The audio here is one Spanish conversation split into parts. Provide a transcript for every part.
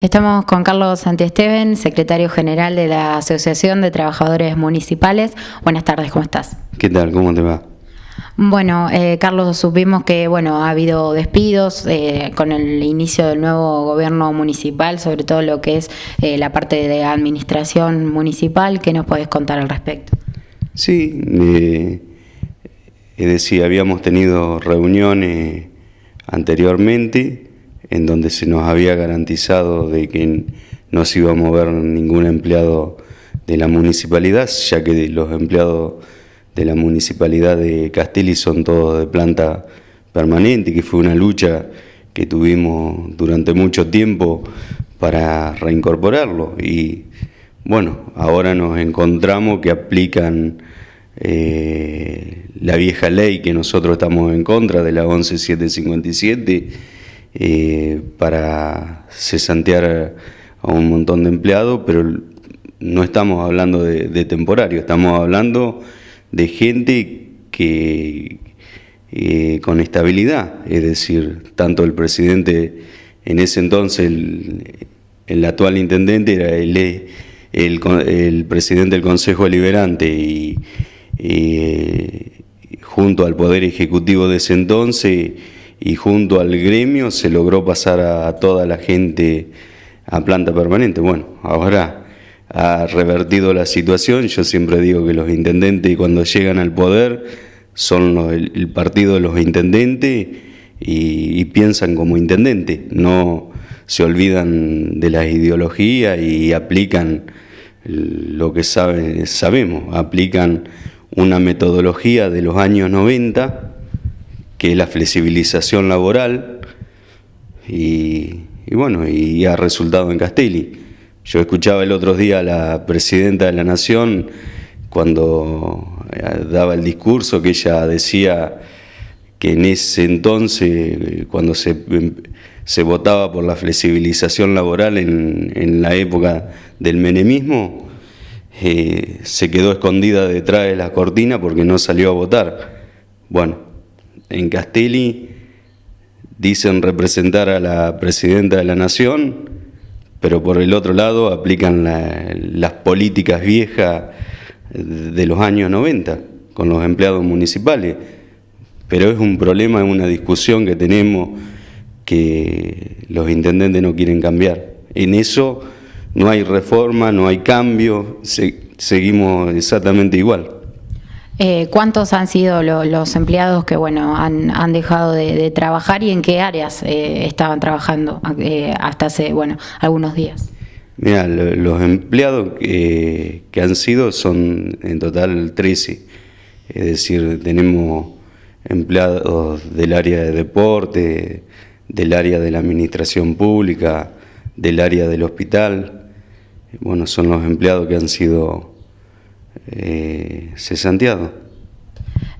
Estamos con Carlos Santiesteban, secretario general de la Asociación de Trabajadores Municipales. Buenas tardes, ¿cómo estás? ¿Qué tal? ¿Cómo te va? Bueno, Carlos, supimos que ha habido despidos con el inicio del nuevo gobierno municipal, sobre todo lo que es la parte de administración municipal. ¿Qué nos podés contar al respecto? Sí, es decir, habíamos tenido reuniones anteriormente en donde se nos había garantizado de que no se iba a mover ningún empleado de la municipalidad, ya que los empleados de la municipalidad de Castelli son todos de planta permanente, que fue una lucha que tuvimos durante mucho tiempo para reincorporarlo. Y bueno, ahora nos encontramos que aplican la vieja ley que nosotros estamos en contra, de la 11757, para cesantear a un montón de empleados, pero no estamos hablando de temporario, estamos hablando de gente que con estabilidad, es decir, tanto el presidente, en ese entonces el actual intendente era el presidente del Consejo Deliberante y junto al Poder Ejecutivo de ese entonces y junto al gremio se logró pasar a toda la gente a planta permanente. Bueno, ahora ha revertido la situación. Yo siempre digo que los intendentes, cuando llegan al poder, son el partido de los intendentes y piensan como intendentes, no se olvidan de las ideologías y aplican lo que sabemos, aplican una metodología de los años 90, que es la flexibilización laboral, y ha resultado en Castelli. Yo escuchaba el otro día a la presidenta de la Nación, cuando daba el discurso, que ella decía que en ese entonces, cuando se votaba por la flexibilización laboral en la época del menemismo, se quedó escondida detrás de la cortina porque no salió a votar. Bueno, en Castelli dicen representar a la presidenta de la Nación, pero por el otro lado aplican las políticas viejas de los años 90 con los empleados municipales. Pero es un problema, es una discusión que tenemos, que los intendentes no quieren cambiar. En eso no hay reforma, no hay cambio, seguimos exactamente igual. ¿Cuántos han sido los empleados que han dejado de trabajar y en qué áreas estaban trabajando hasta hace algunos días? Mira, los empleados que han sido son en total 13, es decir, tenemos empleados del área de deporte, del área de la administración pública, del área del hospital. Bueno, son los empleados que han sido cesanteados.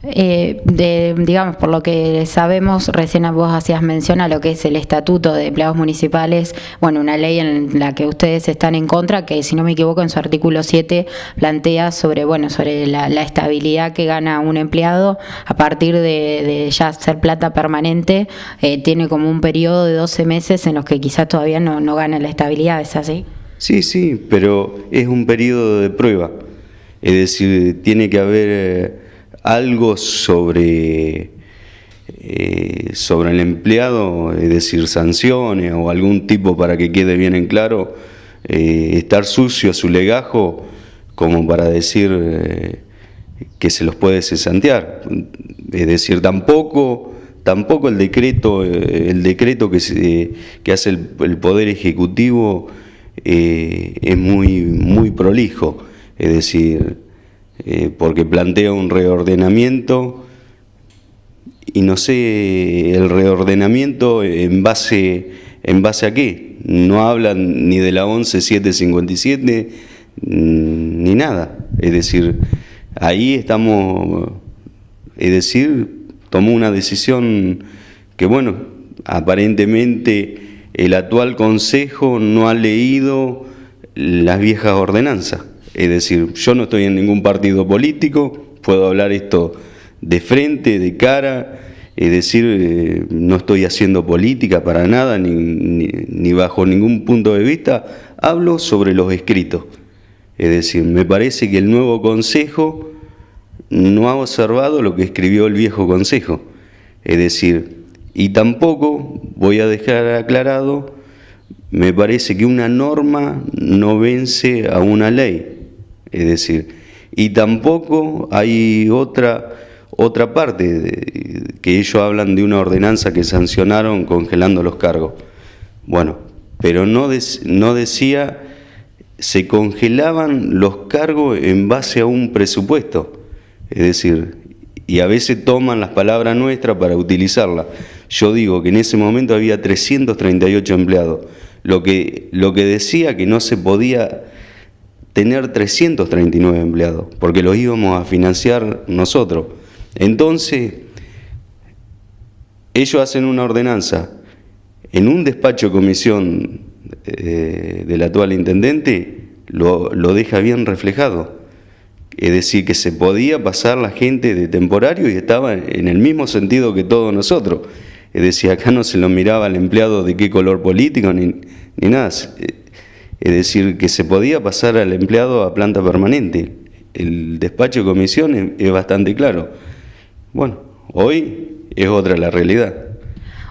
Digamos, por lo que sabemos, recién vos hacías mención a lo que es el Estatuto de Empleados Municipales, una ley en la que ustedes están en contra, que si no me equivoco en su artículo 7 plantea sobre la estabilidad que gana un empleado a partir de ya ser plata permanente. Tiene como un periodo de 12 meses en los que quizás todavía no gana la estabilidad, ¿es así? Sí, pero es un periodo de prueba, es decir, tiene que haber algo sobre el empleado, es decir, sanciones o algún tipo, para que quede bien en claro, estar sucio a su legajo como para decir que se los puede cesantear. Es decir, tampoco el decreto que hace el Poder Ejecutivo es muy prolijo, es decir, porque plantea un reordenamiento y no sé el reordenamiento en base a qué. No hablan ni de la 11757 ni nada. Es decir, ahí estamos, tomó una decisión que aparentemente el actual Consejo no ha leído las viejas ordenanzas. Es decir, yo no estoy en ningún partido político, puedo hablar esto de frente, de cara, Es decir, no estoy haciendo política para nada, ni bajo ningún punto de vista, hablo sobre los escritos. Es decir, me parece que el nuevo consejo no ha observado lo que escribió el viejo consejo. Es decir, y tampoco, voy a dejar aclarado, me parece que una norma no vence a una ley. Es decir, y tampoco hay otra parte, que ellos hablan de una ordenanza que sancionaron congelando los cargos. Bueno, pero no decía, se congelaban los cargos en base a un presupuesto. Es decir, y a veces toman las palabras nuestras para utilizarlas. Yo digo que en ese momento había 338 empleados, lo que decía que no se podía tener 339 empleados, porque los íbamos a financiar nosotros. Entonces, ellos hacen una ordenanza en un despacho de comisión del actual intendente, lo deja bien reflejado. Es decir, que se podía pasar la gente de temporario y estaba en el mismo sentido que todos nosotros. Es decir, acá no se lo miraba al empleado de qué color político ni nada. Es decir, que se podía pasar al empleado a planta permanente. El despacho de comisión es bastante claro. Bueno, hoy es otra la realidad.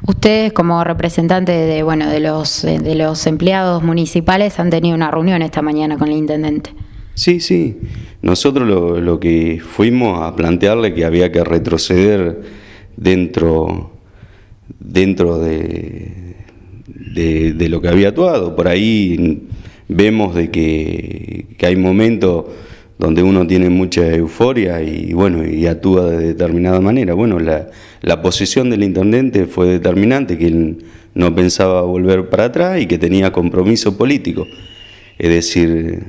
Ustedes, como representantes de los empleados municipales, han tenido una reunión esta mañana con el intendente. Sí. Nosotros lo que fuimos a plantearle que había que retroceder dentro de lo que había actuado. Por ahí vemos de que hay momentos donde uno tiene mucha euforia y actúa de determinada manera. Bueno, la posición del intendente fue determinante, que él no pensaba volver para atrás y que tenía compromiso político. Es decir,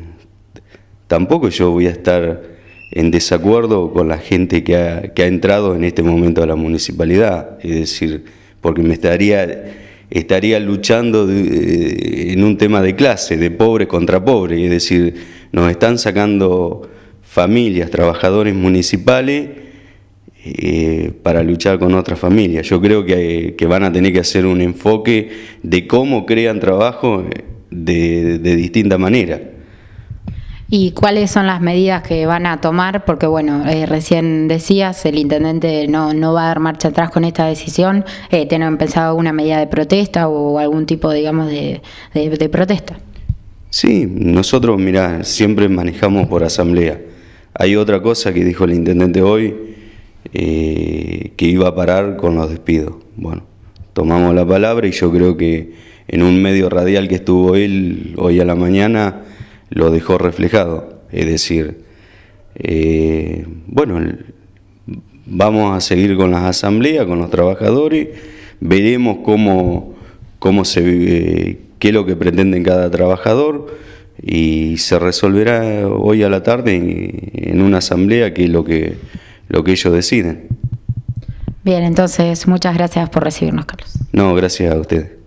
tampoco yo voy a estar en desacuerdo con la gente que ha entrado en este momento a la municipalidad. Es decir, porque me estaría luchando en un tema de clase, de pobres contra pobres. Es decir, nos están sacando familias, trabajadores municipales para luchar con otras familias. Yo creo que van a tener que hacer un enfoque de cómo crean trabajo de distinta manera. ¿Y cuáles son las medidas que van a tomar? Porque recién decías, el intendente no va a dar marcha atrás con esta decisión. ¿Tienen pensado alguna medida de protesta o algún tipo, digamos, de protesta? Sí, nosotros, mirá, siempre manejamos por asamblea. Hay otra cosa que dijo el intendente hoy, que iba a parar con los despidos. Bueno, tomamos la palabra y yo creo que en un medio radial que estuvo él hoy a la mañana lo dejó reflejado. Es decir, vamos a seguir con las asambleas, con los trabajadores, veremos cómo se vive, qué es lo que pretenden cada trabajador y se resolverá hoy a la tarde en una asamblea, que es lo que ellos deciden. Bien, entonces muchas gracias por recibirnos, Carlos. No, gracias a ustedes.